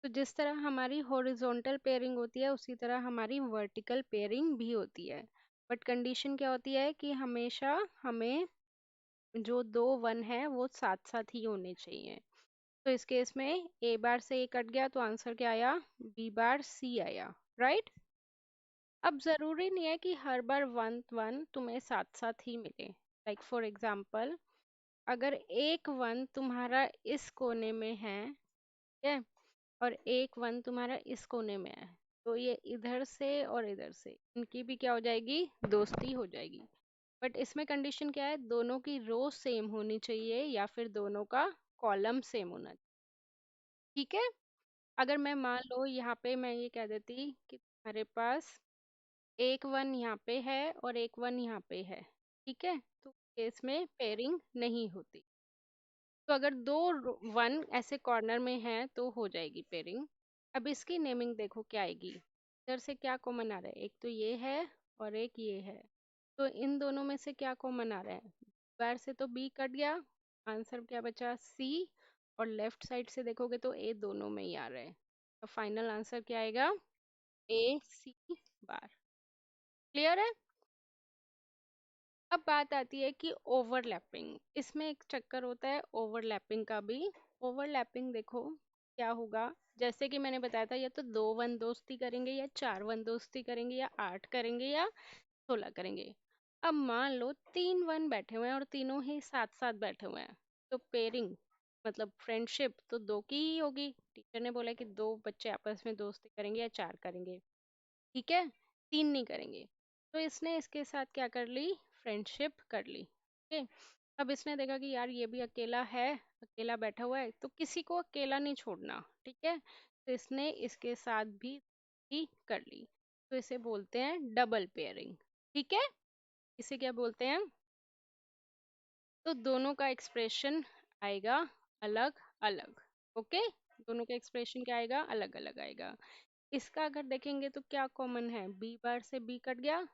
तो जिस तरह हमारी हॉरिजॉन्टल पेयरिंग होती है उसी तरह हमारी वर्टिकल पेयरिंग भी होती है। बट कंडीशन क्या होती है कि हमेशा हमें जो दो वन है वो साथ साथ ही होने चाहिए। तो इस केस में ए बार से ए कट गया तो आंसर क्या आया, बी बार सी आया, राइट। अब जरूरी नहीं है कि हर बार वन वन तुम्हें साथ साथ ही मिले। लाइक फॉर एग्जाम्पल, अगर एक वन तुम्हारा इस कोने में है, ठीक है, और एक वन तुम्हारा इस कोने में है, तो ये इधर से और इधर से इनकी भी क्या हो जाएगी, दोस्ती हो जाएगी। बट इसमें कंडीशन क्या है, दोनों की रो सेम होनी चाहिए या फिर दोनों का कॉलम सेम होना चाहिए। ठीक है। अगर मैं मान लो यहाँ पे मैं ये कह देती कि तुम्हारे पास एक वन यहाँ पे है और एक वन यहाँ पे है, ठीक है, तो केस में पेयरिंग नहीं होती। तो अगर दो वन ऐसे कॉर्नर में है तो हो जाएगी पेयरिंग। अब इसकी नेमिंग देखो क्या आएगी, इधर से क्या कॉमन आ रहा है, एक तो ये है और एक ये है, तो इन दोनों में से क्या कॉमन आ रहा है, बार से तो बी कट गया, आंसर क्या बचा सी, और लेफ्ट साइड से देखोगे तो ए दोनों में ही आ रहा है, तो फाइनल आंसर क्या आएगा, ए सी बार। क्लियर है। अब बात आती है कि ओवरलैपिंग, इसमें एक चक्कर होता है ओवरलैपिंग का भी। ओवरलैपिंग देखो क्या होगा, जैसे कि मैंने बताया था, या तो दो वन दोस्ती करेंगे या चार वन दोस्ती करेंगे या 8 करेंगे या 16 करेंगे। अब मान लो तीन वन बैठे हुए हैं और तीनों ही साथ साथ बैठे हुए हैं, तो पेयरिंग मतलब फ्रेंडशिप तो दो की ही होगी। टीचर ने बोला कि दो बच्चे आपस में दोस्ती करेंगे या चार करेंगे, ठीक है, तीन नहीं करेंगे। तो इसने इसके साथ क्या कर ली, फ्रेंडशिप कर ली। ओके। अब इसने देखा कि यार ये भी अकेला है, अकेला बैठा हुआ है, तो किसी को अकेला नहीं छोड़ना, ठीक है, तो इसने इसके साथ भी कर ली। तो इसे बोलते हैं डबल पेयरिंग। ठीक है, इसे क्या बोलते हैं, तो दोनों का एक्सप्रेशन आएगा अलग अलग। ओके, दोनों का एक्सप्रेशन क्या आएगा, अलग अलग आएगा। इसका अगर देखेंगे तो क्या कॉमन है, बी बार से बी कट गया,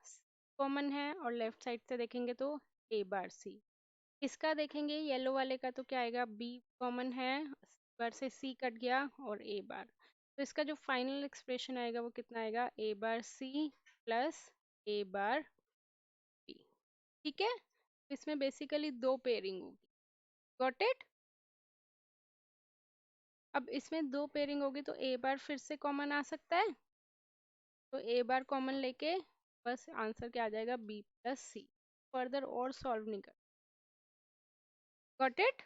कॉमन है, और लेफ्ट साइड से देखेंगे तो ए बार सी। इसका देखेंगे येलो वाले का तो क्या आएगा, बी कॉमन है, सी बार से सी कट गया और ए बार, तो इसका जो फाइनल एक्सप्रेशन आएगा वो कितना आएगा, ए बार सी प्लस ए बार बी। ठीक है, इसमें बेसिकली दो पेयरिंग होगी। Got it. अब इसमें दो पेयरिंग होगी तो ए बार फिर से कॉमन आ सकता है, तो ए बार कॉमन लेके बस आंसर क्या आ जाएगा, बी प्लस सी। फर्दर और सॉल्व नहीं कर। Got it.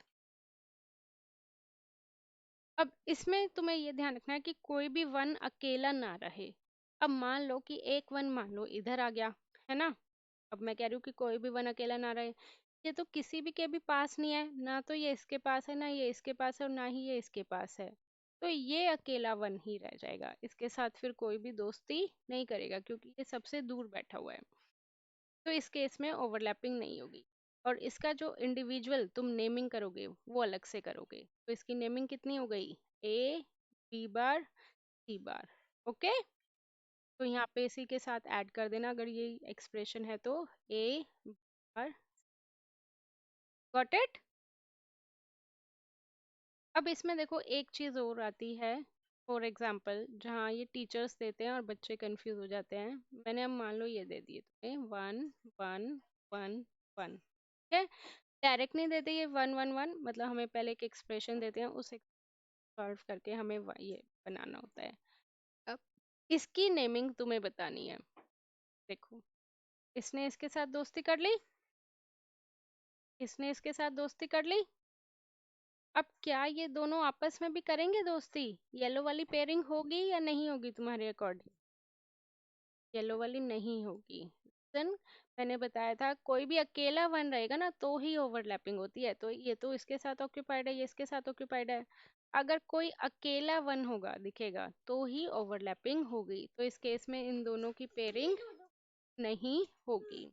अब इसमें तुम्हें ये ध्यान रखना है कि कोई भी वन अकेला ना रहे। अब मान लो कि एक वन मान लो इधर आ गया, है ना। अब मैं कह रही हूँ कि कोई भी वन अकेला ना रहे, ये तो किसी भी के भी पास नहीं है, ना तो ये इसके पास है, ना ये इसके पास है, और ना ही ये इसके पास है, तो ये अकेला वन ही रह जाएगा, इसके साथ फिर कोई भी दोस्ती नहीं करेगा क्योंकि ये सबसे दूर बैठा हुआ है। तो इस केस में ओवरलैपिंग नहीं होगी। और इसका जो इंडिविजुअल तुम नेमिंग करोगे वो अलग से करोगे, तो इसकी नेमिंग कितनी हो गई, A B bar C bar. Okay, तो यहाँ पे इसी के साथ ऐड कर देना अगर ये एक्सप्रेशन है तो, ए बार। Got it. अब इसमें देखो एक चीज और आती है, फॉर एग्जाम्पल जहाँ ये टीचर्स देते हैं और बच्चे कंफ्यूज हो जाते हैं। मैंने अब मान लो ये दे दिए तुम्हें वन वन वन वन, ठीक है, डायरेक्ट नहीं देते ये वन वन वन, मतलब हमें पहले एक एक्सप्रेशन देते हैं, उस सॉल्व करके हमें ये बनाना होता है। अब इसकी नेमिंग तुम्हें बतानी है। देखो, इसने इसके साथ दोस्ती कर ली, इसने इसके साथ दोस्ती कर ली। अब क्या ये दोनों आपस में भी करेंगे दोस्ती, येलो वाली पेयरिंग होगी या नहीं होगी तुम्हारे अकॉर्डिंग, येलो वाली नहीं होगी। रीजन मैंने बताया था, कोई भी अकेला वन रहेगा ना तो ही ओवरलैपिंग होती है, तो ये तो इसके साथ ऑक्यूपाइड है, ये इसके साथ ऑक्यूपाइड है। अगर कोई अकेला वन होगा दिखेगा तो ही ओवरलैपिंग होगी, तो इस केस में इन दोनों की पेयरिंग नहीं होगी।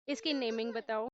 इसकी नेमिंग बताओ।